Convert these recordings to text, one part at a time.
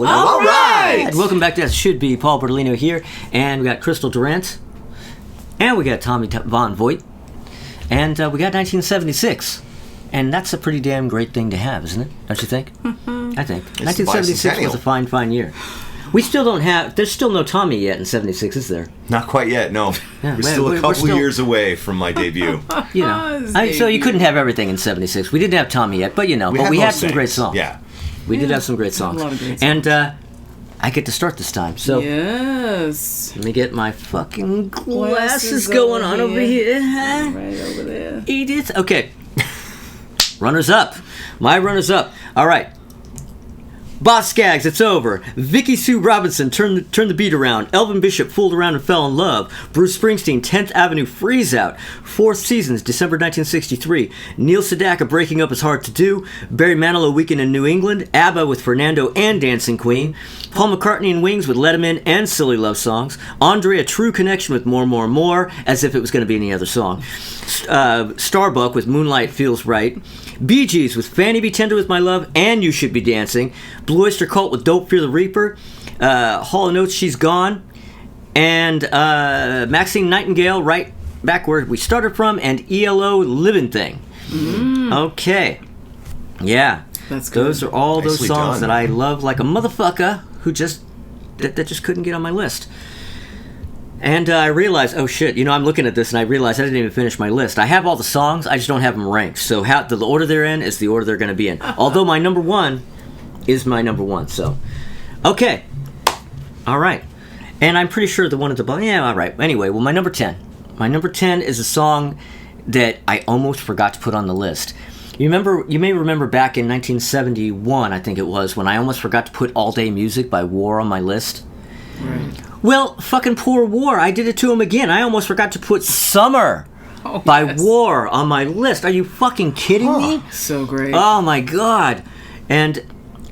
All right. And welcome back to That Should Be. Paul Bertolino here. And we got Crystal Durant. And we got Tommy Von Voigt. And we got 1976. And that's a pretty damn great thing to have, isn't it? Don't you think? I think. 1976 was a fine, fine year. We still don't have... There's still no Tommy yet in 76, is there? Not quite yet, no. Yeah, we're still a couple years away from my debut. You know. So you couldn't have everything in 76. We didn't have Tommy yet, but you know. But we had some great songs. Yeah. We did have some great songs. A lot of great songs. And I get to start this time. So yes. Let me get my fucking glasses going on over here. Huh? Right over there. Edith. Okay. Runners up. My runners up. All right. Boss Skaggs, it's over. Vicky Sue Robinson turned the beat around. Elvin Bishop fooled around and fell in love. Bruce Springsteen, 10th Avenue Freeze Out. Fourth Seasons, December 1963. Neil Sedaka, Breaking Up Is Hard to Do. Barry Manilow, Weekend in New England. ABBA with Fernando and Dancing Queen. Paul McCartney and Wings with Let 'Em In and Silly Love Songs. Andre, A True Connection with More, More, More, as if it was going to be any other song. Starbuck with Moonlight Feels Right. Bee Gees with Fanny Be Tender With My Love and You Should Be Dancing. Blue Oyster Cult with Don't Fear the Reaper. Hall & Oates, She's Gone. And Maxine Nightingale, right back where we started from. And ELO, Living Thing. Okay. Yeah. That's good. Those are all those Nicely songs done. that I love like a motherfucker who just that just couldn't get on my list. And I realized, oh shit, you know, I'm looking at this and I realized I didn't even finish my list. I have all the songs, I just don't have them ranked. So the order they're in is the order they're going to be in. Although my number one is my number one, so. Okay. All right. And I'm pretty sure the one at the bottom, yeah, all right. Anyway, well, my number 10. My number 10 is a song that I almost forgot to put on the list. You may remember back in 1971, I think it was, when I almost forgot to put All Day Music by War on my list. Right. Well, fucking poor War. I did it to him again. I almost forgot to put Summer by War on my list. Are you fucking kidding me? So great. Oh my god. And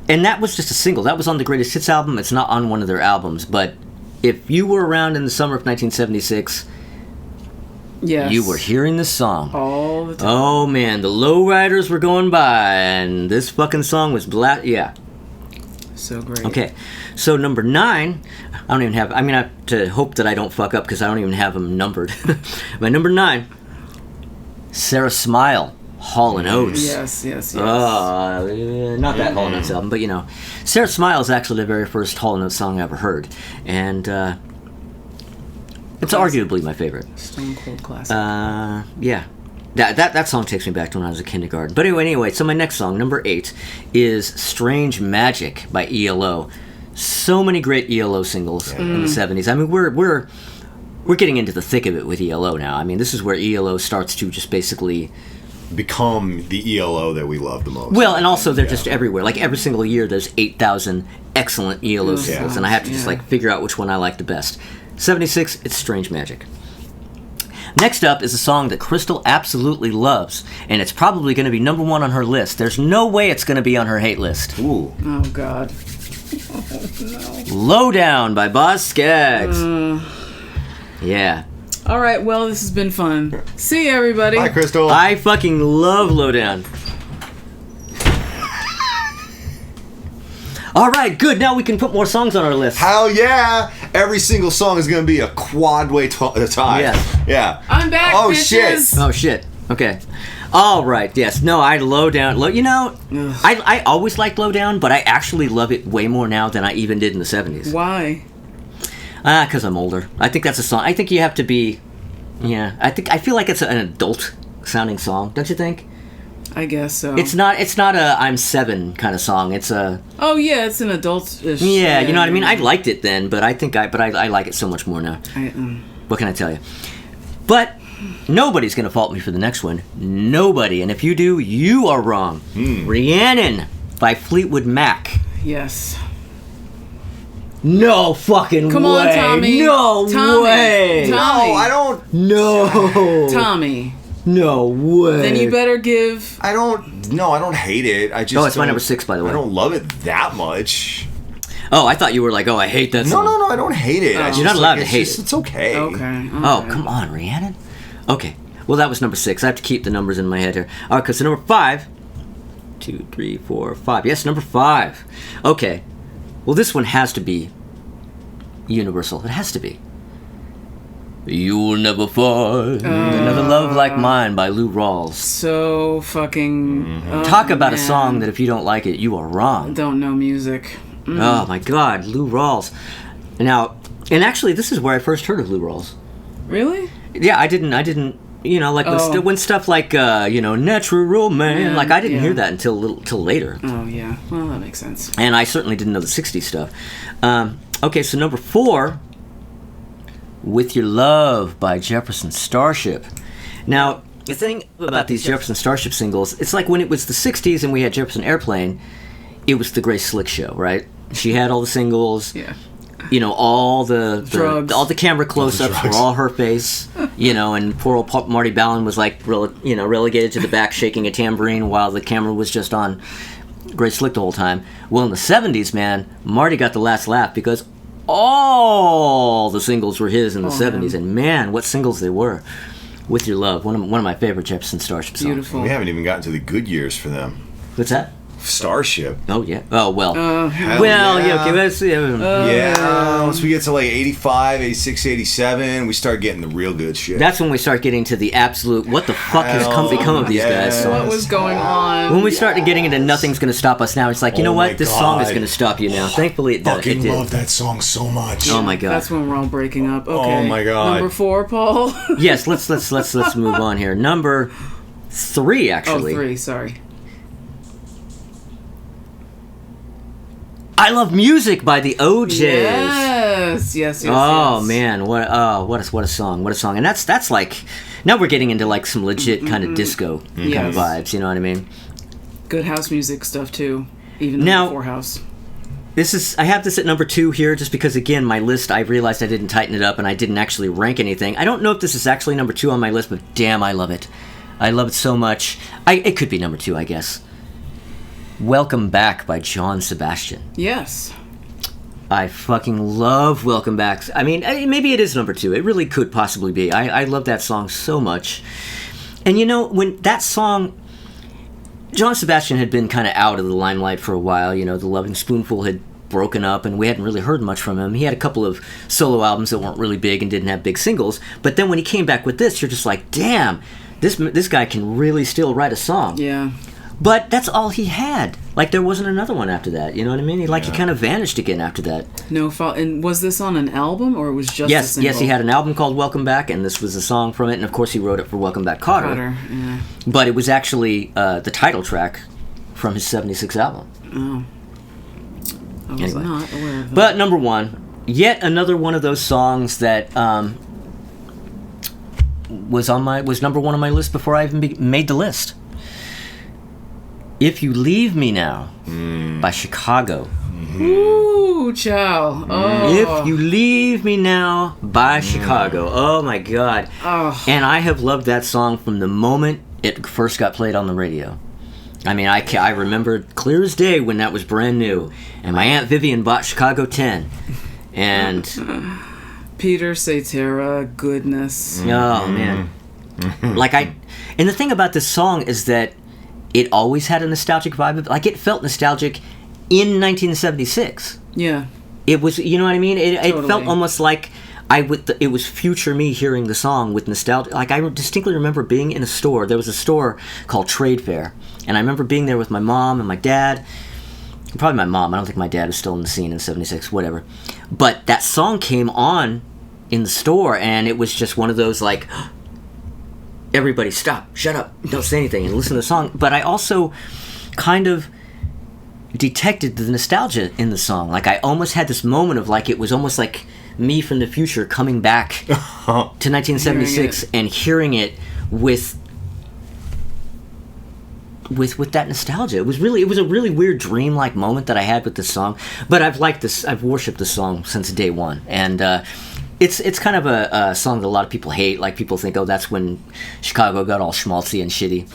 that was just a single. That was on the Greatest Hits album. It's not on one of their albums. But if you were around in the summer of 1976, yes. you were hearing this song. All the time. Oh man, the lowriders were going by, and this fucking song was yeah. So great. Okay, so number 9, I don't even have, I have to hope that I don't fuck up because I don't even have them numbered. My number 9, Sarah Smile, Hall & Oates. Yes. Not that Hall & Oates album, but you know. Sarah Smile is actually the very first Hall & Oates song I ever heard. And it's arguably my favorite. Stone Cold classic. Yeah. That song takes me back to when I was in kindergarten. But anyway, so my next song, number 8, is Strange Magic by ELO. So many great ELO singles in the 70s. I mean, we're getting into the thick of it with ELO now. I mean, this is where ELO starts to just basically become the ELO that we love the most. Well, and also they're just everywhere. Like every single year there's 8,000 excellent ELO singles, and I have to just figure out which one I like the best. 76, it's Strange Magic. Next up is a song that Crystal absolutely loves, and it's probably going to be number 1 on her list. There's no way it's going to be on her hate list. Ooh. Oh, God. Oh, no. Lowdown by Boss Skaggs. Yeah. All right, well, this has been fun. See you, everybody. Bye, Crystal. I fucking love Lowdown. All right, good. Now we can put more songs on our list. Hell yeah! Every single song is going to be a quad-way tie. Yes. Yeah. I'm back, Oh, bitches. shit. Oh, shit. Okay. All right, yes. No, I Lowdown. You know, I always liked Lowdown, but I actually love it way more now than I even did in the 70s. Why? Because I'm older. I think that's a song. I think you have to be... Yeah. I feel like it's an adult-sounding song, don't you think? I guess so. It's not a I'm 7 kind of song. It's a... Oh, yeah, it's an adult-ish. Yeah, you know what I mean? I liked it then, but I like it so much more now. What can I tell you? But nobody's going to fault me for the next one. Nobody. And if you do, you are wrong. Rhiannon by Fleetwood Mac. Yes. No fucking Come way. on, Tommy. No Tommy. way. Tommy. No, I don't... No. Tommy. No way. Then you better give... I don't hate it. I just... Oh, it's my number 6, by the way. I don't love it that much. Oh, I thought you were like, oh, I hate that song. No, I don't hate it. Oh. You're not allowed to hate it. It's okay. Okay. Oh, come on, Rhiannon. Okay. Well, that was number 6. I have to keep the numbers in my head here. All right, because number 5... 2, 3, 4, 5. Yes, number 5. Okay. Well, this one has to be universal. It has to be. You'll never find another love like mine by Lou Rawls. So fucking... Talk about a song that if you don't like it, you are wrong. Don't know music. Oh my God, Lou Rawls. Now, and actually, this is where I first heard of Lou Rawls. Really? Yeah, I didn't. You know, like when stuff like Natural Man, like I didn't hear that until later. Oh yeah, well that makes sense. And I certainly didn't know the '60s stuff. Okay, so number 4, With Your Love by Jefferson Starship. Now, the thing about these Jefferson Starship singles, it's like when it was the '60s and we had Jefferson Airplane, it was the Grace Slick show, right? She had all the singles. Yeah. You know, all the drugs. all the camera close-ups were all her face. You know, and poor old Marty Ballin was like, relegated to the back, shaking a tambourine while the camera was just on Grace Slick the whole time. Well, in the '70s, man, Marty got the last laugh because all the singles were his in the '70s, and man, what singles they were! With Your Love, one of my favorite Jefferson Starship songs. Beautiful. We haven't even gotten to the good years for them. What's that? Starship. Oh yeah. Oh well. Hell yeah. Okay. Let's see. Once we get to like 85, 86, 87, we start getting the real good shit. That's when we start getting to the absolute. What the fuck has become of these guys? Yes. What was going on? When we started getting into Nothing's Gonna Stop Us Now, it's like, you know what? This song is gonna stop you now. Thankfully, it does. Fucking love that song so much. Oh my God. That's when we're all breaking up. Okay. Oh my God. Number 4, Paul. Yes. Let's move on here. Number 3, actually. 3. Sorry. I Love Music by the OJs. Yes. Oh man, what a song! What a song! And that's like, now we're getting into like some legit kind of disco kind of vibes. You know what I mean? Good house music stuff too. Even now, before house. I have this at number 2 here, just because again my list, I realized I didn't tighten it up and I didn't actually rank anything. I don't know if this is actually number 2 on my list, but damn, I love it. I love it so much. It could be number 2, I guess. Welcome Back by John Sebastian. Yes. I fucking love Welcome Back. I mean, maybe it is number 2. It really could possibly be. I love that song so much. And you know, when that song... John Sebastian had been kind of out of the limelight for a while. You know, The Loving Spoonful had broken up and we hadn't really heard much from him. He had a couple of solo albums that weren't really big and didn't have big singles. But then when he came back with this, you're just like, damn, this guy can really still write a song. Yeah. But that's all he had. Like, there wasn't another one after that. You know what I mean? He kind of vanished again after that. No fault. And was this on an album, or it was just a single? Yes, he had an album called Welcome Back, and this was a song from it. And, of course, he wrote it for Welcome Back, Kotter. Yeah. But it was actually the title track from his 76 album. Oh. I was not aware of that. But number 1, yet another one of those songs that was number 1 on my list before I even made the list. If You Leave Me Now by Chicago. Ooh, chow. Oh. If You Leave Me Now by Chicago. Oh my God. Oh. And I have loved that song from the moment it first got played on the radio. I mean, I remember clear as day when that was brand new. And my Aunt Vivian bought Chicago 10. And... Peter Cetera, goodness. Oh, man. And the thing about this song is that it always had a nostalgic vibe. Like, it felt nostalgic in 1976. Yeah. It was, you know what I mean? It Totally. felt almost like it was future me hearing the song with nostalgia. Like, I distinctly remember being in a store. There was a store called Trade Fair. And I remember being there with my mom and my dad. Probably my mom. I don't think my dad was still in the scene in 76, whatever. But that song came on in the store, and it was just one of those, like... Everybody stop, shut up, don't say anything, and listen to the song. But I also kind of detected the nostalgia in the song. Like, I almost had this moment of, like, it was almost like me from the future coming back to 1976 and hearing it with that nostalgia. It was a really weird dream-like moment that I had with this song. But I've worshipped this song since day one. And it's kind of a song that a lot of people hate. Like, people think, oh, that's when Chicago got all schmaltzy and shitty.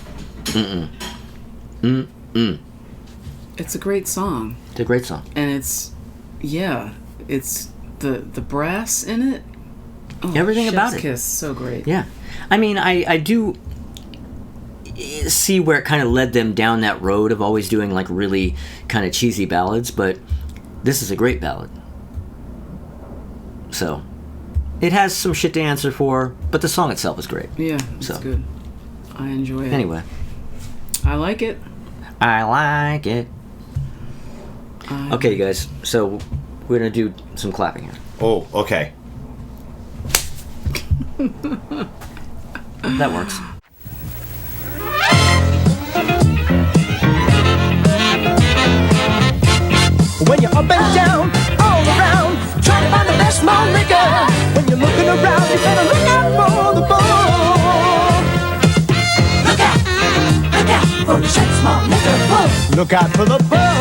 It's a great song. It's a great song. And it's the brass in it. Oh, everything Chef's about it. Kiss, so great. Yeah. I mean, I do see where it kind of led them down that road of always doing, like, really kind of cheesy ballads, but This is a great ballad. So, it has some shit to answer for, but the song itself is great. Yeah, it's So. good. I enjoy it. Anyway, I like it. I like it. Okay, you guys. So, we're going to do some clapping here. Oh, okay. That works. When you're up and down, all around, trying to find the best malt liquor. When you're looking around, you better look out for the bull. Look out for the Schlitz malt liquor bull. Look out for the bull.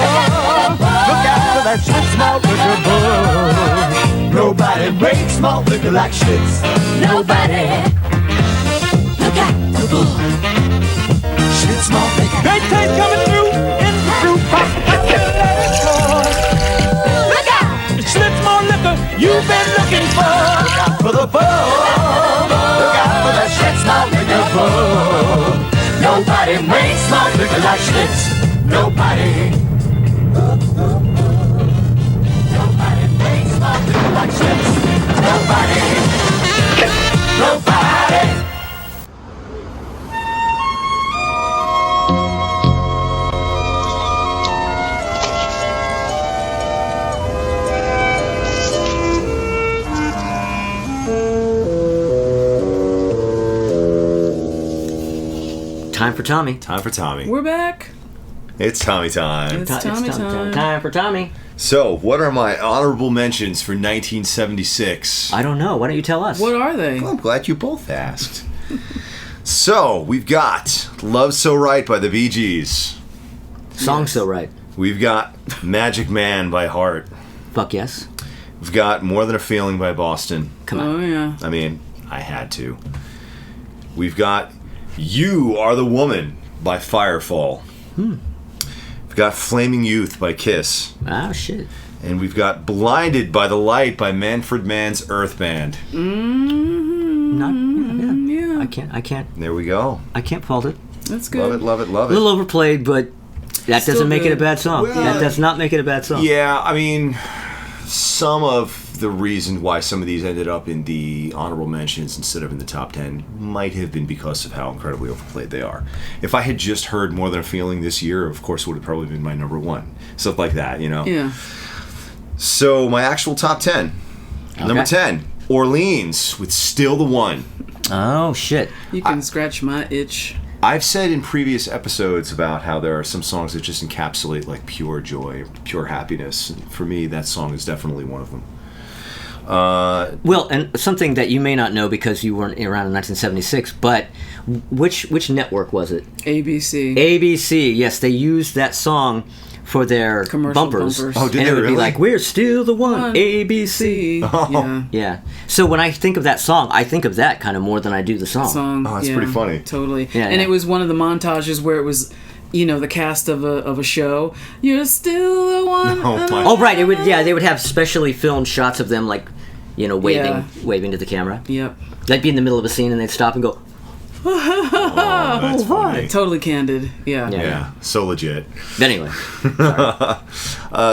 Look out for that Schlitz malt liquor bull. Nobody makes malt liquor like Schlitz. Nobody. Look out for the bull. Schlitz malt liquor. Great taste coming through in the fruit pop. Schlitz malt liquor you've been looking for. Look out for the bull. Look out for the Schlitz malt liquor bull. Nobody makes malt liquor like Schlitz. Nobody. Nobody makes malt liquor like Schlitz. Nobody. Nobody. Time for Tommy. Time for Tommy. We're back. It's Tommy time. It's Tommy time. Time for Tommy. So, what are my honorable mentions for 1976? I don't know. Why don't you tell us? What are they? Well, I'm glad you both asked. So, we've got Love So Right by the Bee Gees. Song So Right. We've got Magic Man by Heart. Fuck yes. We've got More Than a Feeling by Boston. Come on. Oh, yeah. I mean, I had to. We've got You Are the Woman by Firefall. We've got Flaming Youth by Kiss. Oh, shit. And we've got Blinded by the Light by Manfred Mann's Earth Band. Not, yeah. Yeah. I can't There we go. fault it. That's good. Love it, love it, love A it. little overplayed, but that Still doesn't make it a good. bad song. Well, that does not make it a bad song. Yeah, I mean, some of the reason why some of these ended up in the honorable mentions instead of in the top 10 might have been because of how incredibly overplayed they are. If I had just heard More Than a Feeling this year, of course, it would have probably been my number one. Stuff like that, you know? Yeah. So, my actual top 10. Number 10, Orleans with Still the One. Oh, shit. You can scratch my itch. I've said in previous episodes about how there are some songs that just encapsulate like pure joy, pure happiness. And for me, that song is definitely one of them. Well, and something that you may not know because you weren't around in 1976, but which network was it? ABC. ABC. Yes, they used that song for their Commercial bumpers. bumpers. Oh, did and they it would really? be like, "We're still the one." ABC. Yeah. Yeah. So when I think of that song, I think of that kind of more than I do the song. Song. Oh, that's yeah, pretty funny. Totally. Yeah, and yeah. it was one of the montages where it was, you know, the cast of a show. You're still the one. Oh, my- Oh, right. It would. Yeah, they would have specially filmed shots of them, like, you know, waving to the camera. Yep. They'd be in the middle of a scene and they'd stop and go, Oh, that's funny. Totally candid. Yeah. Yeah. Yeah, so legit. But anyway,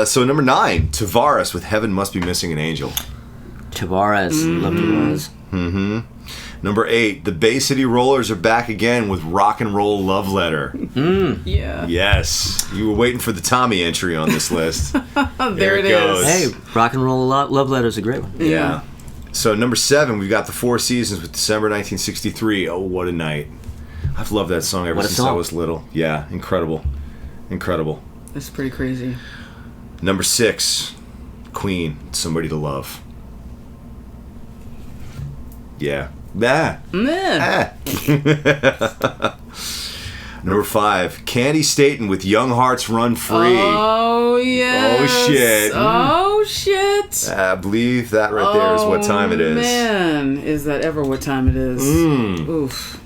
So number 9, Tavares with Heaven Must Be Missing an Angel. Tavares. Love Tavares. Number 8, the Bay City Rollers are back again with Rock and Roll Love Letter. Yeah. Yes, you were waiting for the Tommy entry on this list. There it goes. is. Hey, Rock and Roll Love Letter is a great one. Yeah. So number 7, we've got the Four Seasons with December 1963. Oh, what a night! I've loved that song ever What a since I song. was little. Yeah, incredible, incredible. That's pretty crazy. Number 6, Queen, Somebody to Love. Yeah. Ah. Meh. Ah. Number 5, Candy Staten with Young Hearts Run Free. Oh, yes. Oh, shit. Oh, shit. I believe that right there is what time it is. Man, is that ever what time it is? Mm. Oof.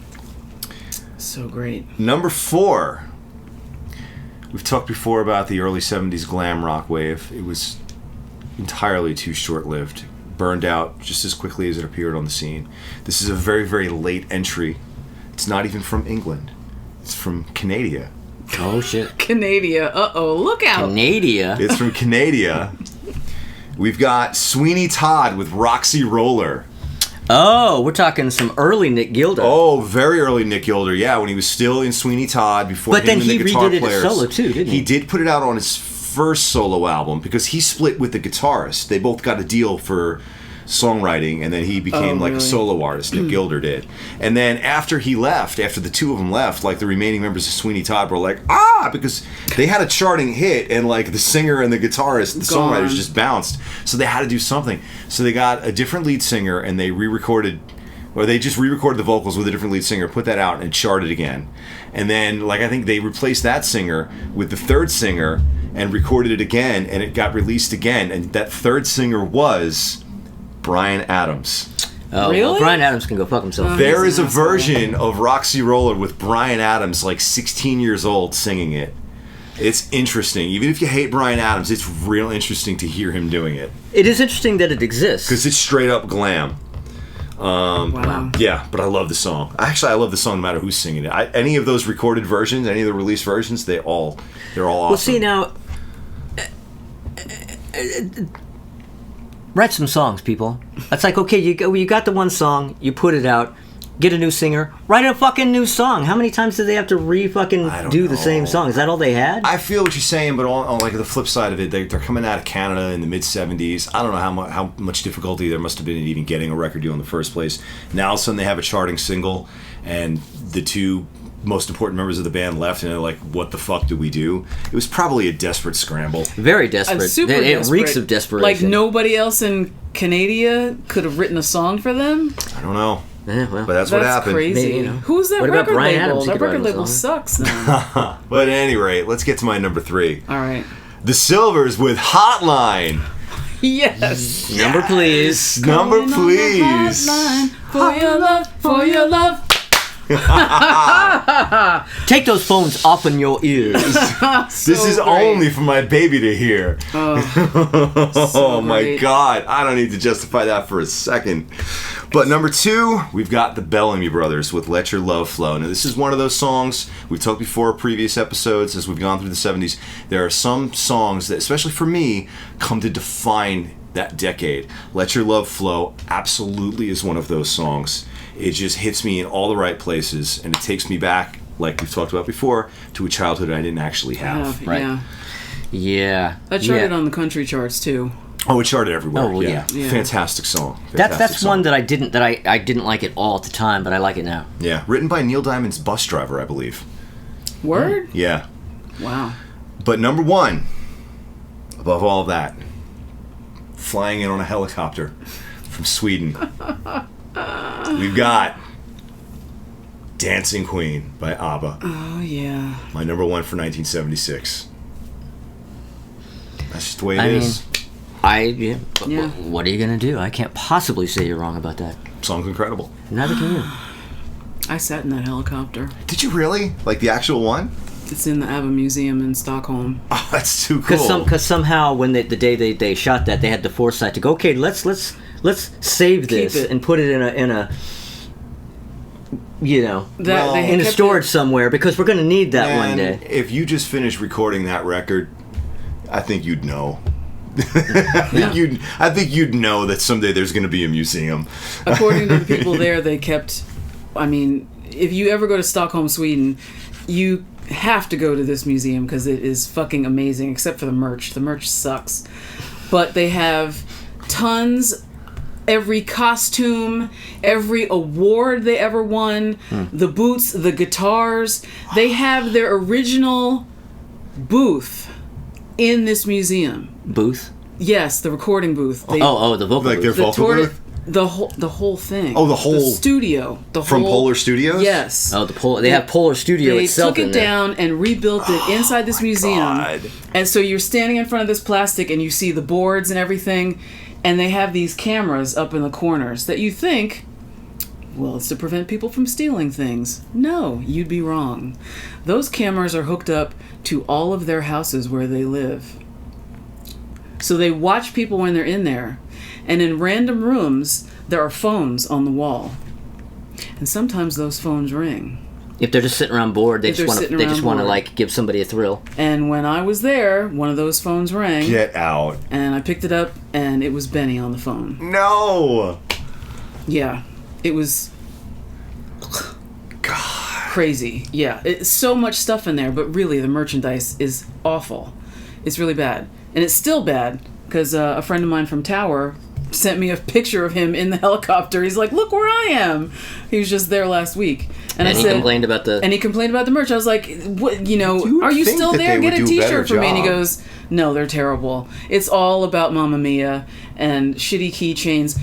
So great. Number 4, we've talked before about the early 70s glam rock wave. It was entirely too short-lived. Burned out just as quickly as it appeared on the scene. This is a very, very late entry. It's not even from England. It's from Canada. Oh shit. Canada. Uh-oh. Look out. Canada. It's from Canada. We've got Sweeney Todd with Roxy Roller. Oh, we're talking some early Nick Gilder. Oh, very early Nick Gilder, yeah, when he was still in Sweeney Todd before but him then and the he Guitar redid Players. it solo too, didn't he? He did put it out on his first solo album because he split with the guitarist. They both got a deal for songwriting, and then he became like a solo artist. Nick Gilder did. And then after he left, after the two of them left, like the remaining members of Sweeney Todd were like, because they had a charting hit, and like the singer and the guitarist, the songwriters just bounced. So they had to do something. So they got a different lead singer, and they they just re-recorded the vocals with a different lead singer, put that out, and charted again. And then, like, I think they replaced that singer with the third singer and recorded it again, and it got released again. And that third singer was Bryan Adams. Oh, really? Well, Bryan Adams can go fuck himself. There is a version of Roxy Roller with Bryan Adams, like 16 years old, singing it. It's interesting. Even if you hate Bryan Adams, it's real interesting to hear him doing it. It is interesting that it exists. Because it's straight up glam. Wow. Yeah, but I love the song. Actually, I love the song no matter who's singing it. Any of those recorded versions, any of the released versions, they're all awesome. Well, see now, write some songs, people. It's like, okay, you got the one song, you put it out, get a new singer, write a fucking new song. How many times do they have to do the same song? Is that all they had? I feel what you're saying, but on like the flip side of it, they're coming out of Canada in the mid '70s. I don't know how much difficulty there must have been in even getting a record deal in the first place. Now all of a sudden they have a charting single, and the two most important members of the band left, and they're like, "What the fuck do we do?" It was probably a desperate scramble. Very desperate. Super it desperate. reeks of desperation. Like nobody else in Canada could have written a song for them. I don't know. Yeah, well, But that's what happened. Crazy. Maybe, you know. Who's that What about record Bryan label? Adams? He That could write record a label song. sucks now. But at any rate, let's get to my number 3. All right. The Silvers with Hotline. Yes. Number, please. Number, Calling on the please. hotline for your love, for your love. Take those phones off in your ears. This is only for my baby to hear. Oh my great. God. I don't need to justify that for a second. But number 2, we've got the Bellamy Brothers with Let Your Love Flow. Now, this is one of those songs we've talked before in previous episodes as we've gone through the 70s. There are some songs that, especially for me, come to define that decade. Let Your Love Flow absolutely is one of those songs. It just hits me in all the right places, and it takes me back, like we've talked about before, to a childhood I didn't actually have. Right. Yeah. Yeah. That charted on the country charts too. Oh, it charted everywhere. Oh, well, yeah. yeah. Fantastic song. That's Fantastic song. one that I didn't like it all at the time, but I like it now. Yeah, written by Neil Diamond's bus driver, I believe. Word? Yeah. Wow. But number 1, above all of that, flying in on a helicopter from Sweden, we've got Dancing Queen by ABBA. Oh yeah. My number 1 for 1976. That's just the way it I is. mean, Yeah. what are you gonna do? I can't possibly say you're wrong about that. Song's incredible. Neither can you. I sat in that helicopter. Did you really? Like the actual one? It's in the ABBA Museum in Stockholm. Oh, that's too cool. Because somehow when the day they shot that, they had the foresight to go, okay, let's save this Keep it. and put it in a you know, Well, they in a kept storage it- somewhere because we're gonna need that one And day. if you just finished recording that record, I think you'd know. I think you'd know that someday there's going to be a museum. According to the people there, they kept. I mean, if you ever go to Stockholm, Sweden, you have to go to this museum because it is fucking amazing. Except for the merch. The merch sucks, but they have tons. Every costume, every award they ever won, the boots, the guitars. They have their original booth in this museum. Booth? Yes, the recording booth. They, The vocal Like their booth. vocal booth? the whole thing. Oh, the whole- studio. The From whole, Polar Studios? Yes. They have Polar Studio They itself took in it there. down and rebuilt it inside this museum. God. And so you're standing in front of this plastic and you see the boards and everything, and they have these cameras up in the corners that you think, well, it's to prevent people from stealing things. No, you'd be wrong. Those cameras are hooked up to all of their houses where they live. So they watch people when they're in there. And in random rooms, there are phones on the wall. And sometimes those phones ring. If they're just sitting around bored, they If just they're want to. sitting They just around want to bored. like give somebody a thrill. And when I was there, one of those phones rang. Get out. And I picked it up, and it was Benny on the phone. No. Yeah. It was God. crazy. Yeah. It's so much stuff in there, but really, the merchandise is awful. It's really bad. And it's still bad, because a friend of mine from Tower sent me a picture of him in the helicopter. He's like, look where I am. He was just there last week. And I he said, complained about the. And he complained about the merch. I was like, "What? You would Are you think still that there? they Get would a do a T-shirt better for me." And he job. goes, "No, they're terrible. It's all about Mamma Mia and shitty keychains.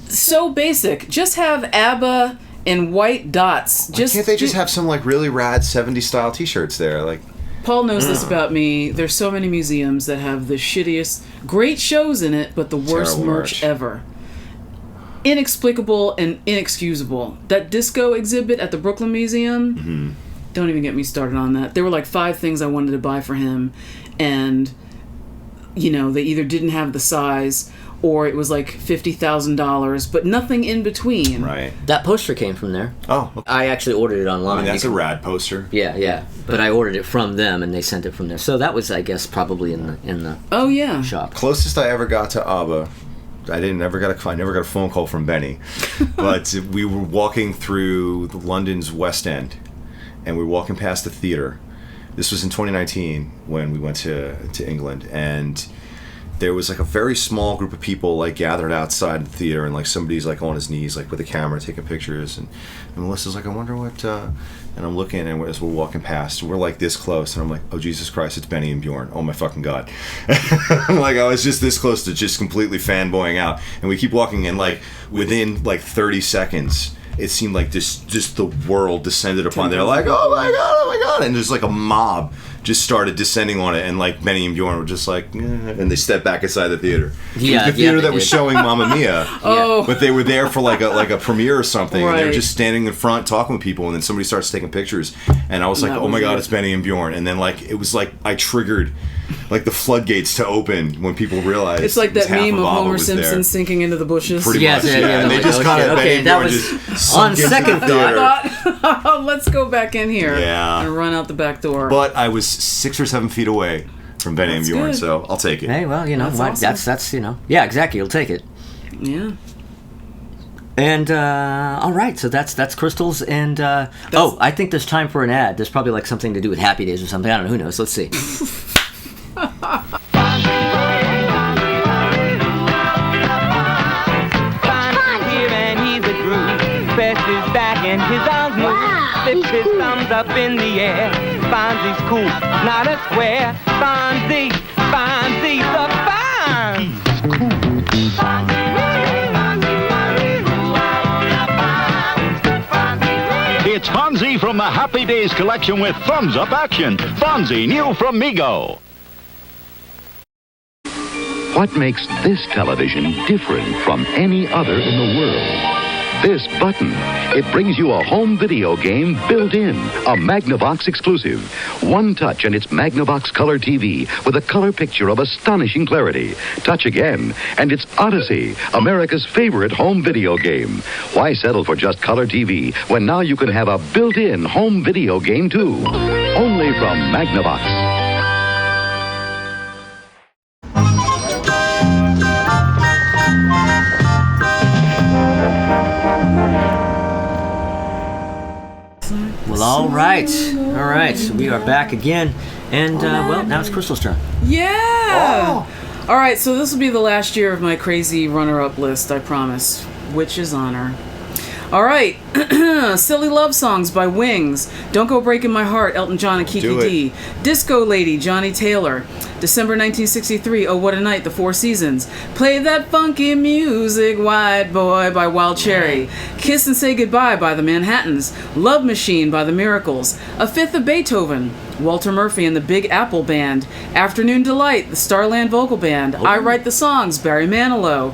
So basic. Just have ABBA and white dots. Why can't they just have some like really rad 70s style T-shirts there? Like, Paul knows this about me. There's so many museums that have the shittiest, great shows in it, but the worst Terrible merch merch. ever. Inexplicable and inexcusable. That disco exhibit at the Brooklyn Museum, don't even get me started on that. There were like 5 things I wanted to buy for him, and, they either didn't have the size, or it was like $50,000, but nothing in between. right? That poster came from there. Oh, okay. I actually ordered it online. I mean, that's You a can- rad poster. Yeah. But I ordered it from them, and they sent it from there. So that was, I guess, probably in the Oh, yeah. shop. Closest I ever got to ABBA, I never got a phone call from Benny, but we were walking through London's West End, and we were walking past the theater. This was in 2019 when we went to England, and there was like a very small group of people like gathered outside the theater, and like somebody's like on his knees like with a camera taking pictures, and Melissa's like, I wonder what, and I'm looking, and as we're walking past, we're like this close, and I'm like, oh Jesus Christ, it's Benny and Bjorn, oh my fucking God. Like, I was just this close to just completely fanboying out, and we keep walking, and like within like 30 seconds it seemed like just the world descended upon there, like, oh my God, and there's like a mob just started descending on it, and like Benny and Bjorn were just like, and they stepped back inside the theater. Yeah, It was the theater they that was did. showing Mamma Mia. Oh. But they were there for like a premiere or something, and they were Right. just standing in front talking with people, and then somebody starts taking pictures, and I was like, That oh my was God, it. it's Benny and Bjorn, and then like it was like I triggered like the floodgates to open when people realized It's like that half meme of ABBA Homer was Simpson there. sinking into the bushes. Pretty Yes, much, yeah, yeah. yeah, And they like, just oh, kind shit. of Okay, Benny and that Bjorn was- just on sunk into second the thought, theater. Let's go back in here Yeah. and run out the back door. But I was 6 or 7 feet away from Benny and That's Bjorn, good. so I'll take it. Hey, well, That's what, awesome. that's yeah, exactly. You'll take it. Yeah. And all right, so that's Crystals, and I think there's time for an ad. There's probably like something to do with Happy Days or something. I don't know. Who knows? Let's see. Here and he's a groove. Best is back and his arms move. Flips his thumbs up in the air. Fonzie's cool, not a square. Fonzie, the Fonz. It's Fonzie from the Happy Days collection with thumbs up action. Fonzie, new from Mego. What makes this television different from any other in the world? This button. It brings you a home video game built in, a Magnavox exclusive. One touch and it's Magnavox Color TV with a color picture of astonishing clarity. Touch again and it's Odyssey, America's favorite home video game. Why settle for just color TV when now you can have a built-in home video game too? Only from Magnavox. Well, all right. So we are back again, and now it's Crystal's turn. Yeah. All right, so this will be the last year of my crazy runner-up list, I promise. Witch's honor. All right, Silly Love Songs by Wings. Don't Go Breaking My Heart, Elton John and Kiki Do it. D. Disco Lady, Johnny Taylor. December 1963, Oh What a Night, The Four Seasons. Play That Funky Music, White Boy by Wild Cherry. Kiss and Say Goodbye by the Manhattans. Love Machine by the Miracles. A Fifth of Beethoven. Walter Murphy and the Big Apple Band. Afternoon Delight, the Starland Vocal Band. I Write the Songs, Barry Manilow.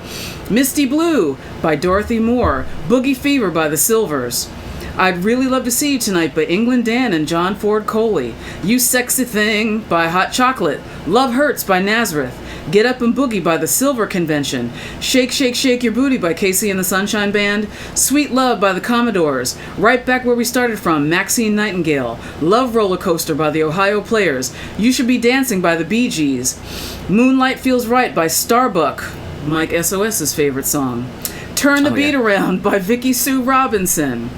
Misty Blue by Dorothy Moore. Boogie Fever by the Silvers. I'd Really Love to See You Tonight by England Dan and John Ford Coley. You Sexy Thing by Hot Chocolate. Love Hurts by Nazareth. Get Up and Boogie by the Silver Convention. Shake, Shake, Shake Your Booty by Casey and the Sunshine Band. Sweet Love by the Commodores. Right Back Where We Started From, Maxine Nightingale. Love Roller Coaster by the Ohio Players. You Should Be Dancing by the Bee Gees. Moonlight Feels Right by Starbuck, Mike SOS's favorite song. Turn the Beat Around by Vicky Sue Robinson.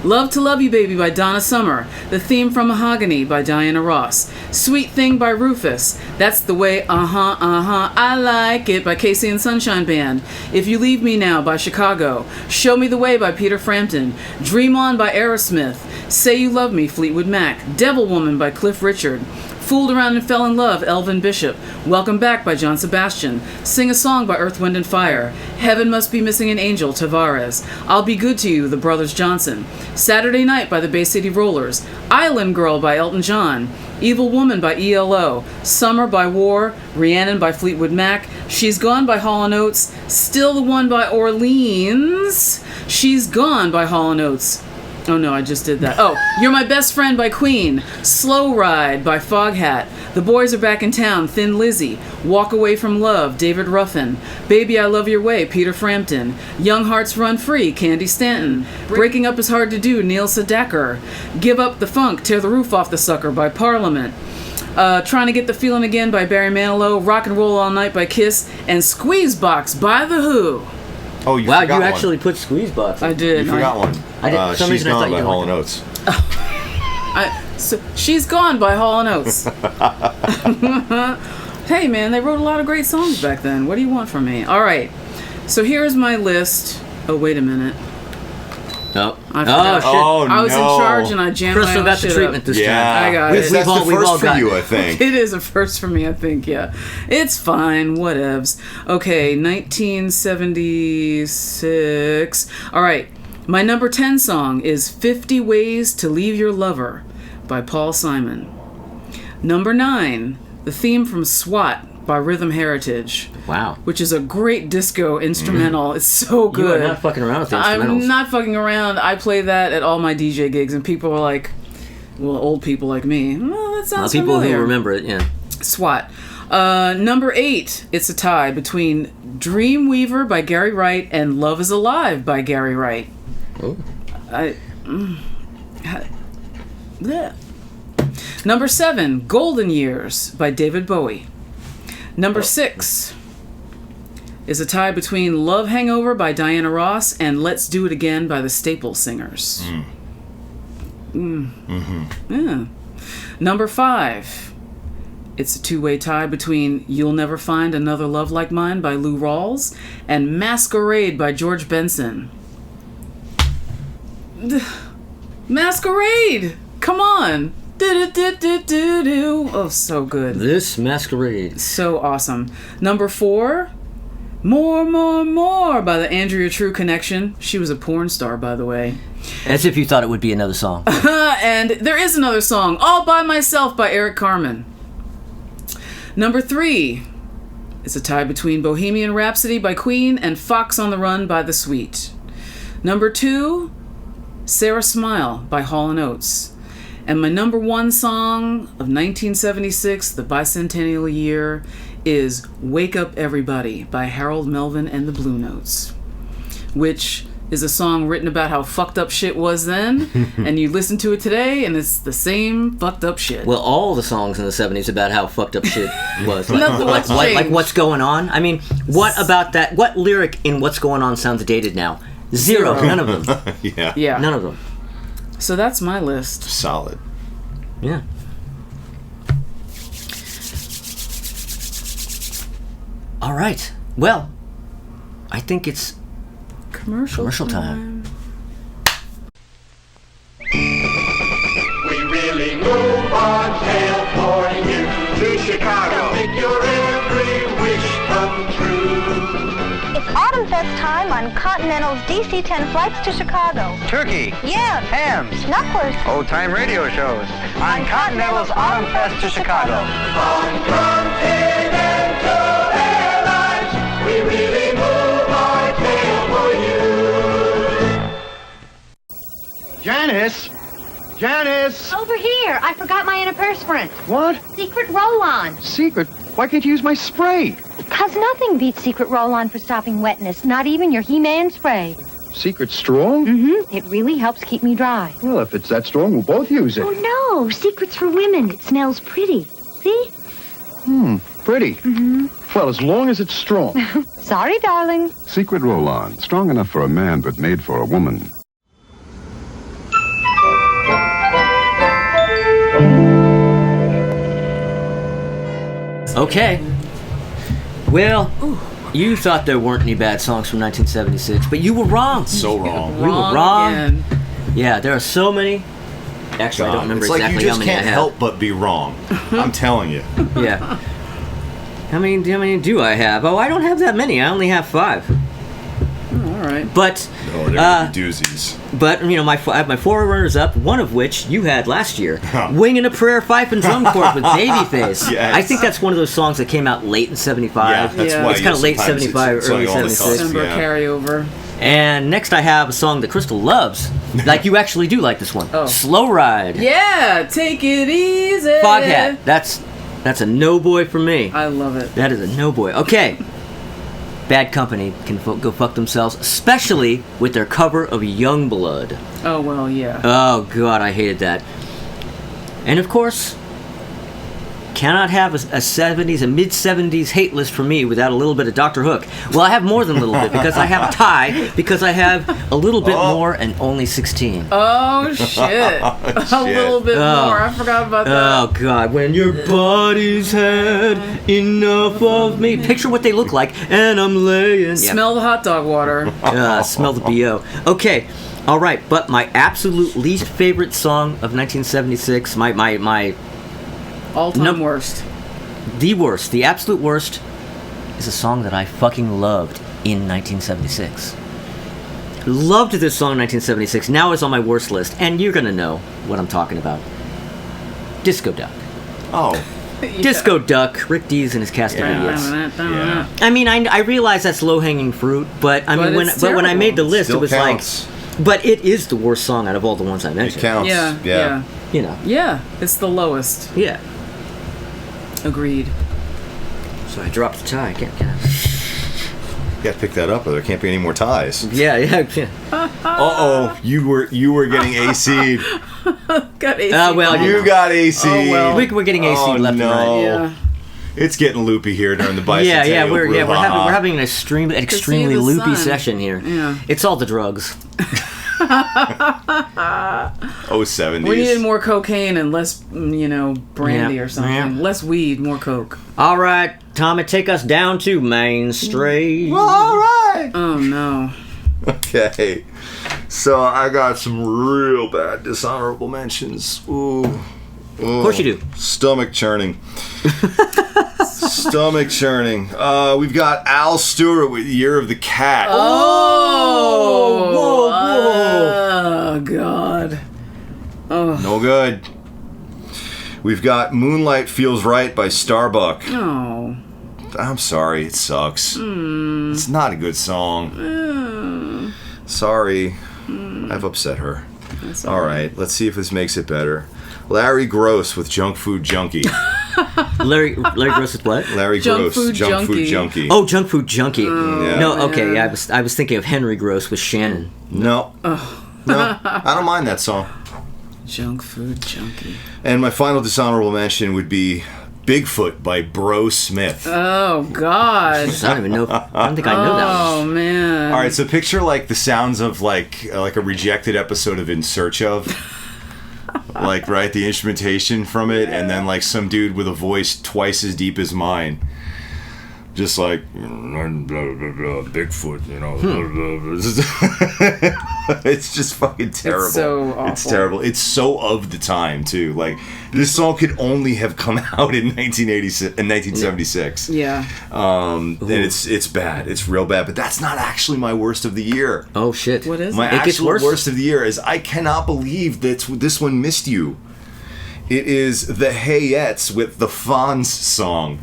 Love to Love You Baby by Donna Summer. The Theme from Mahogany by Diana Ross. Sweet Thing by Rufus. That's the Way, I Like It by Casey and Sunshine Band. If You Leave Me Now by Chicago. Show Me the Way by Peter Frampton. Dream On by Aerosmith. Say You Love Me, Fleetwood Mac. Devil Woman by Cliff Richard. Fooled Around and Fell in Love, Elvin Bishop. Welcome Back by John Sebastian. Sing a Song by Earth, Wind and Fire. Heaven Must Be Missing an Angel, Tavares. I'll Be Good to You, The Brothers Johnson. Saturday Night by the Bay City Rollers. Island Girl by Elton John. Evil Woman by ELO. Summer by War. Rhiannon by Fleetwood Mac. She's Gone by Hall & Oates. Still the One by Orleans. She's Gone by Hall & Oates. Oh no, I just did that. Oh, You're My Best Friend by Queen. Slow Ride by Foghat. The Boys Are Back in Town, Thin Lizzy. Walk Away from Love, David Ruffin. Baby I Love Your Way, Peter Frampton. Young Hearts Run Free, Candy Stanton. Breaking Up Is Hard to Do, Neil Sedaka. Give Up the Funk, Tear the Roof Off the Sucker by Parliament. Trying to Get the Feeling Again by Barry Manilow. Rock and Roll All Night by Kiss. And Squeeze Box by The Who. Oh, you Wow, forgot you one. actually put Squeezebox. I did. You forgot one. I did. For some She's reason I Gone thought by you Hall were- & Oates. So, She's Gone by Hall & Oates. Hey man, they wrote a lot of great songs back then. What do you want from me? Alright, so here's my list. Oh, wait a minute. Oh, I forgot. shit. Oh, I was in no. charge and I jammed my Crystal own got the shit treatment up. this Yeah, time. I got That's it. the We've all first for got you, it. I think. It is a first for me, I think, yeah. It's fine, whatevs. Okay, 1976. Alright, my number 10 song is 50 Ways to Leave Your Lover by Paul Simon. Number 9, the theme from SWAT by Rhythm Heritage. Wow. Which is a great disco instrumental. It's so good. You are not fucking around with the instrumentals. I'm not fucking around. I play that at all my DJ gigs, and people are like, well, old people like me, well, that sounds people familiar. who remember it, yeah. SWAT. Number 8, it's a tie between Dreamweaver by Gary Wright and Love is Alive by Gary Wright. Oh. Bleh. Number 7, Golden Years by David Bowie. Number 6 is a tie between Love Hangover by Diana Ross and Let's Do It Again by the Staple Singers. Yeah. Number 5, it's a two-way tie between You'll Never Find Another Love Like Mine by Lou Rawls and Masquerade by George Benson. Masquerade! Come on! Do-do-do-do-do-do. Oh, so good. This Masquerade. So awesome. Number 4, More, More, More by the Andrea True Connection. She was a porn star, by the way. As if you thought it would be another song. And there is another song, All By Myself by Eric Carmen. Number 3 is a tie between Bohemian Rhapsody by Queen and Fox on the Run by The Sweet. Number 2, Sarah Smile by Hall & Oates. And my number 1 song of 1976, the bicentennial year, is Wake Up Everybody by Harold Melvin and the Blue Notes, which is a song written about how fucked up shit was then, and you listen to it today, and it's the same fucked up shit. Well, all the songs in the 70s about how fucked up shit was. Nothing what's like changed. What's Going On? I mean, what about that? What lyric in What's Going On sounds dated now? Zero. None of them. Yeah. Yeah. None of them. So that's my list. Solid. Yeah. All right. Well, I think it's Commercial time. We really move our tail for you to Chicago. Make your every wish come true. It's Autumn Fest time on Continental's DC-10 flights to Chicago. Turkey, Yams, hams, knucklers, old-time radio shows on Continental's Autumn Fest to Chicago. On Continental Airlines, we really move our tail for you. Janice! Janice! Over here. I forgot my antiperspirant. What? Secret roll-on. Secret? Why can't you use my spray? Because nothing beats Secret Roll-On for stopping wetness, not even your He-Man spray. Secret strong? Mm-hmm. It really helps keep me dry. Well, if it's that strong, we'll both use it. Oh, no. Secret's for women. It smells pretty. See? Pretty. Mm-hmm. Well, as long as it's strong. Sorry, darling. Secret Roll-On. Strong enough for a man, but made for a woman. Okay. Well, you thought there weren't any bad songs from 1976, but you were wrong. So wrong. We were wrong. Again. Yeah, there are so many. Actually, I don't remember it's like exactly you how just many I can't have. help but be wrong. I'm telling you. Yeah. How many do I have? Oh, I don't have that many. I only have 5. All right. But Oh, they're doozies. But you know, I have my 4 runners up. One of which you had last year, Huh. "Wing and a Prayer," Fife and Drum Corps with Babyface. Yes. I think that's one of those songs that came out late in '75. Yeah, that's Yeah. why It's kind of late sometimes '75, it's early like on the '76. cusp. December Yeah. carryover. And next, I have a song that Crystal loves. Like you actually do like this one. Oh. "Slow Ride." Yeah, take it easy. Foghat. That's a no boy for me. I love it. That is a no boy. Okay. Bad Company can go fuck themselves, especially with their cover of Youngblood. Oh, well, yeah. Oh god, I hated that. And of course, cannot have a mid-70s hate list for me without a little bit of Dr. Hook. Well, I have more than a little bit because I have a tie, because I have a little bit more and only 16. Oh, shit. A little bit more. I forgot about that. Oh god, when your body's had enough of me. Picture what they look like, and I'm laying. Smell the hot dog water. Smell the BO. Okay, all right, but my absolute least favorite song of 1976, my All-time worst. the worst, the absolute worst, is a song that I fucking loved in 1976. Loved this song in 1976. Now it's on my worst list, and you're gonna know what I'm talking about. Disco Duck. Oh. Disco Duck, Rick Dees and his cast of idiots. Yeah. I mean, I realize that's low-hanging fruit, but I mean, when I made the list, Still it was counts. like, but it is the worst song out of all the ones I It mentioned. counts. Yeah. You know. Yeah, it's the lowest. Yeah. Agreed. So I dropped the tie. Can't. You got to pick that up, or there can't be any more ties. Yeah. Uh-oh, you were getting AC'd. Got AC. Well, You got AC'd. Oh, well. We're getting AC Oh, left no. and right. Yeah. It's getting loopy here during the bicentennial. Yeah, we're brouhaha. having an extremely the loopy sun. session here. Yeah. It's all the drugs. Oh, 70s. We needed more cocaine and less, brandy Yeah. or something. Yeah. Less weed, more coke. All right, Tommy, take us down to Main Street. All right. Oh, no. Okay. So I got some real bad dishonorable mentions. Ooh. Of course you do. Stomach churning. Stomach churning. We've got Al Stewart with Year of the Cat. Oh, whoa. Oh, God. Oh. No good. We've got Moonlight Feels Right by Starbuck. Oh. I'm sorry, it sucks. It's not a good song. Sorry. I've upset her. That's All right, let's see if this makes it better. Larry Gross with Junk Food Junkie. Larry Gross with what? Larry Junk Gross, Food Junk Food Junkie. Junkie. Oh, Junk Food Junkie. Yeah. No, okay, yeah, I was thinking of Henry Gross with Shannon. No. No, I don't mind that song. Junk Food Junkie. And my final dishonorable mention would be Bigfoot by Bro Smith. Oh, God. I don't even know. I don't think I know that one. Oh, man. All right, so picture like the sounds of like a rejected episode of In Search of. Like, right, the instrumentation from it, and then like some dude with a voice twice as deep as mine. Just like, blah, blah, blah, Bigfoot, It's just fucking terrible. It's so awful. It's terrible. It's so of the time, too. Like, this song could only have come out in 1976. Yeah. And it's bad. It's real bad. But that's not actually my worst of the year. Oh, shit. What is My it? It gets actual worse? worst of the year is I cannot believe that this one missed you. It is the Hayettes with the Fonz song.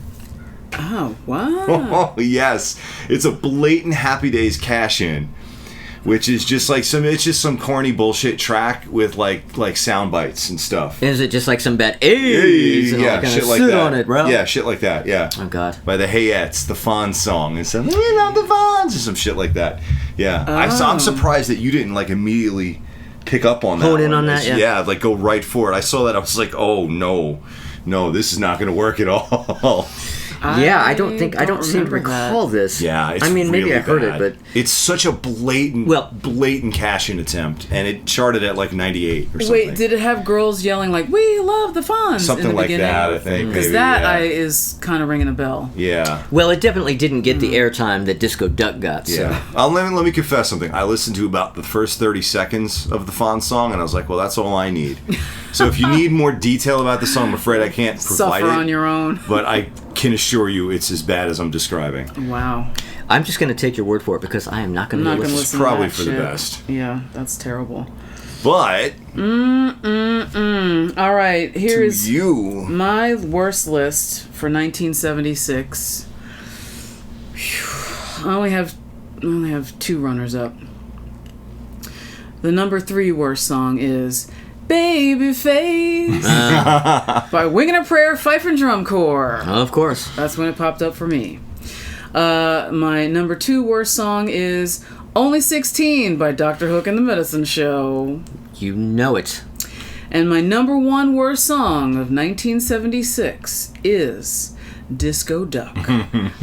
Oh, wow. Oh, yes. It's a blatant Happy Days cash-in. which is just like it's just some corny bullshit track with like sound bites and stuff. Is it just like some bad A's and all kind shit of like sit that. on it, bro? Yeah, shit like that. Yeah. Oh God. By the Hayettes, the Fonz song, and some we love the Fonz, or some shit like that. Yeah. I'm surprised that you didn't like immediately pick up on that. Hone in on that. Yeah, like go right for it. I saw that. I was like, oh no, this is not going to work at all. I don't seem to recall this. Yeah, it's maybe really I heard bad. it, but it's such a blatant cash-in attempt, and it charted at like 98 or something. Wait, did it have girls yelling like "We love the Fonz"? Something in the like beginning? that, I think. Because is kind of ringing a bell. Yeah. Well, it definitely didn't get the airtime that Disco Duck got. So. Yeah. Let me confess something. I listened to about the first 30 seconds of the Fonz song, and I was like, well, that's all I need. So if you need more detail about the song, I'm afraid I can't provide it. Suffer on your own. But I can assure you it's as bad as I'm describing. Wow. I'm just going to take your word for it because I am not going to listen. It's probably for the best. Yeah, that's terrible. But all right, here's you my worst list for 1976. I only have 2 runners up. The number 3 worst song is Babyface by Wing and a Prayer Fife and Drum Corps. Of course. That's when it popped up for me. My number 2 worst song is Only 16 by Dr. Hook and the Medicine Show. You know it. And my number 1 worst song of 1976 is Disco Duck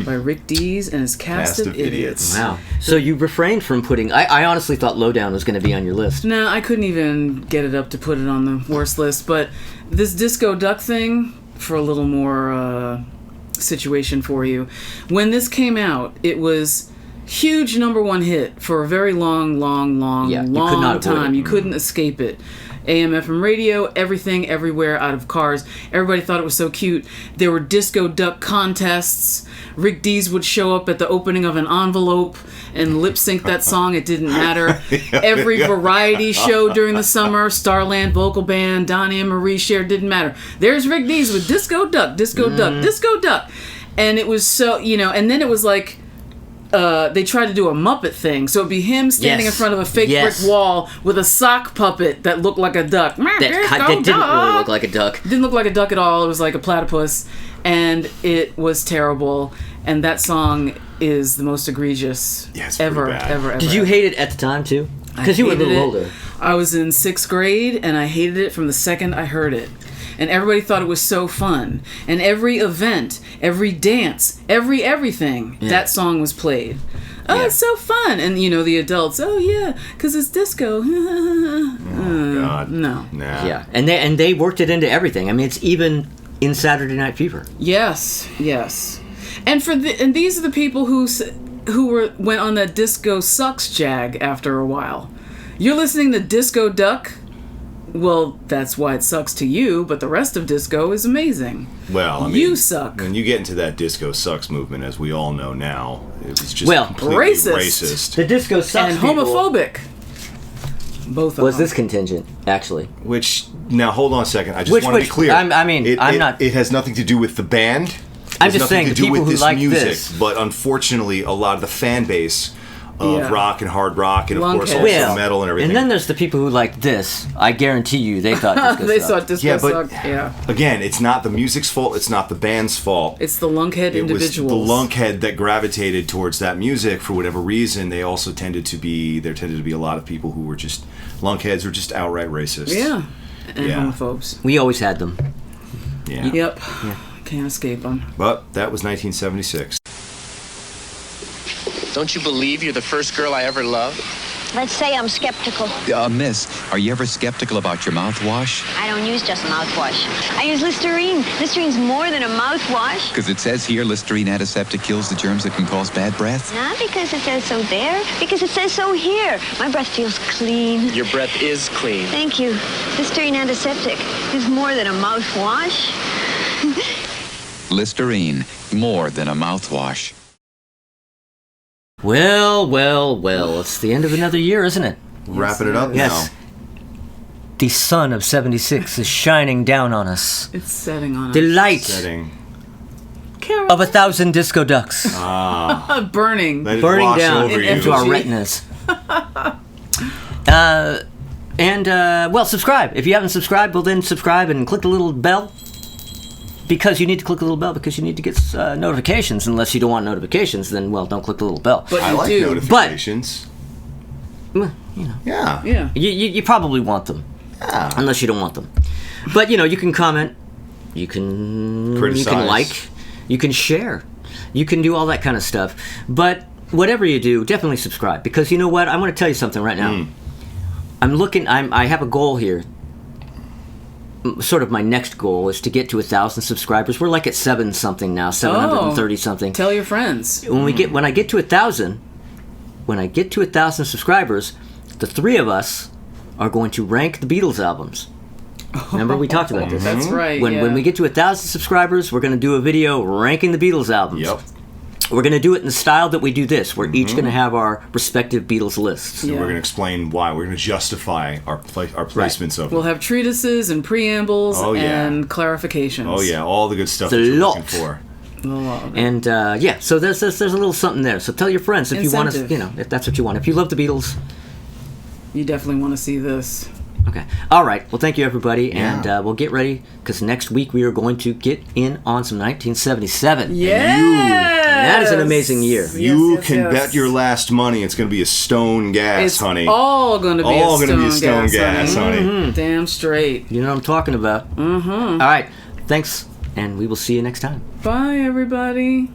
by Rick Dees and his cast of idiots. Wow. So you refrained from putting... I honestly thought Lowdown was going to be on your list. No, I couldn't even get it up to put it on the worst list. But this Disco Duck thing, for a little more situation for you. When this came out, it was huge number 1 hit for a very long time. You couldn't escape it. AM, FM radio, everything, everywhere, out of cars. Everybody thought it was so cute. There were Disco Duck contests. Rick Dees would show up at the opening of an envelope and lip sync that song. It didn't matter. Every variety show during the summer, Starland Vocal Band, Donnie and Marie shared, didn't matter. There's Rick Dees with Disco Duck, Disco Duck, Disco Duck. And it was so, and then it was like, they tried to do a Muppet thing, so it'd be him standing in front of a fake brick wall with a sock puppet that looked like a duck. That didn't really look like a duck. Didn't look like a duck at all. It was like a platypus, and it was terrible. And that song is the most egregious ever. Did you hate it at the time too? Because you were a little older. I was in 6th grade, and I hated it from the second I heard it. And everybody thought it was so fun. And every event, every dance, everything, that song was played. Oh, it's so fun. And, the adults, oh, yeah, because it's disco. Oh, God. No. Nah. Yeah, and they worked it into everything. I mean, it's even in Saturday Night Fever. Yes. And and these are the people who went on that disco sucks jag after a while. You're listening to Disco Duck? Well, that's why it sucks to you, but the rest of disco is amazing. Well, I mean, you suck. When you get into that disco sucks movement, as we all know now, it was just completely racist. The disco sucks and homophobic. Both of them. Was this contingent, actually? Which, now hold on a second, I just want to be clear. It has nothing to do with the band. I'm just saying, the people who like this. But unfortunately, a lot of the fan base of rock and hard rock, and of course also metal and everything. And then there's the people who like this. I guarantee you, they thought disco sucked. Thought disco sucked. Yeah. Again, it's not the music's fault. It's not the band's fault. It's the lunkhead individuals. It was the lunkhead that gravitated towards that music for whatever reason. They also tended to be a lot of people who were just lunkheads or just outright racist. Yeah. And homophobes. We always had them. Yeah. Yep. Yeah. Can't escape them. But that was 1976. Don't you believe you're the first girl I ever loved? Let's say I'm skeptical. Miss, are you ever skeptical about your mouthwash? I don't use just mouthwash. I use Listerine. Listerine's more than a mouthwash. Because it says here Listerine antiseptic kills the germs that can cause bad breath? Not because it says so there. Because it says so here. My breath feels clean. Your breath is clean. Thank you. Listerine antiseptic is more than a mouthwash. Listerine, more than a mouthwash. Well, it's the end of another year, isn't it? Wrapping it up now. The sun of 76 is shining down on us. It's setting on us. The light of 1,000 disco ducks. Burning down into our retinas. Well, subscribe. If you haven't subscribed, well, then subscribe and click the little bell. Because you need to click the little bell because you need to get notifications. Unless you don't want notifications, then, well, don't click the little bell. But I you like do. notifications. Well, you know. Yeah. Yeah. You probably want them. Yeah. Unless you don't want them. But, you can comment. You can Criticize. You can like. You can share. You can do all that kind of stuff. But whatever you do, definitely subscribe. Because you know what? I want to tell you something right now. I have a goal here. Sort of my next goal is to get to 1,000 subscribers. We're like at 7-something now, 730-something. Tell your friends. When I get to 1,000 subscribers, the three of us are going to rank the Beatles albums. Remember we talked about this? That's right. When we get to 1,000 subscribers, we're going to do a video ranking the Beatles albums. Yep. We're going to do it in the style that we do this. We're each going to have our respective Beatles lists. And we're going to explain why. We're going to justify our placements of them. We'll have treatises and preambles Oh, yeah. and clarifications. Oh, yeah. All the good stuff It's that a you're lot. looking for. And so there's a little something there. So tell your friends if you want to, if that's what you want. If you love the Beatles, you definitely want to see this. Okay. All right. Well, thank you, everybody. Yeah. And we'll get ready because next week we are going to get in on some 1977. Yeah. That is an amazing year. You can bet your last money it's going to be a stone gas, It's honey. all going to be All a gonna be a stone stone gas, honey. Mm-hmm. Damn straight. You know what I'm talking about. Mm-hmm. All right. Thanks, and we will see you next time. Bye, everybody.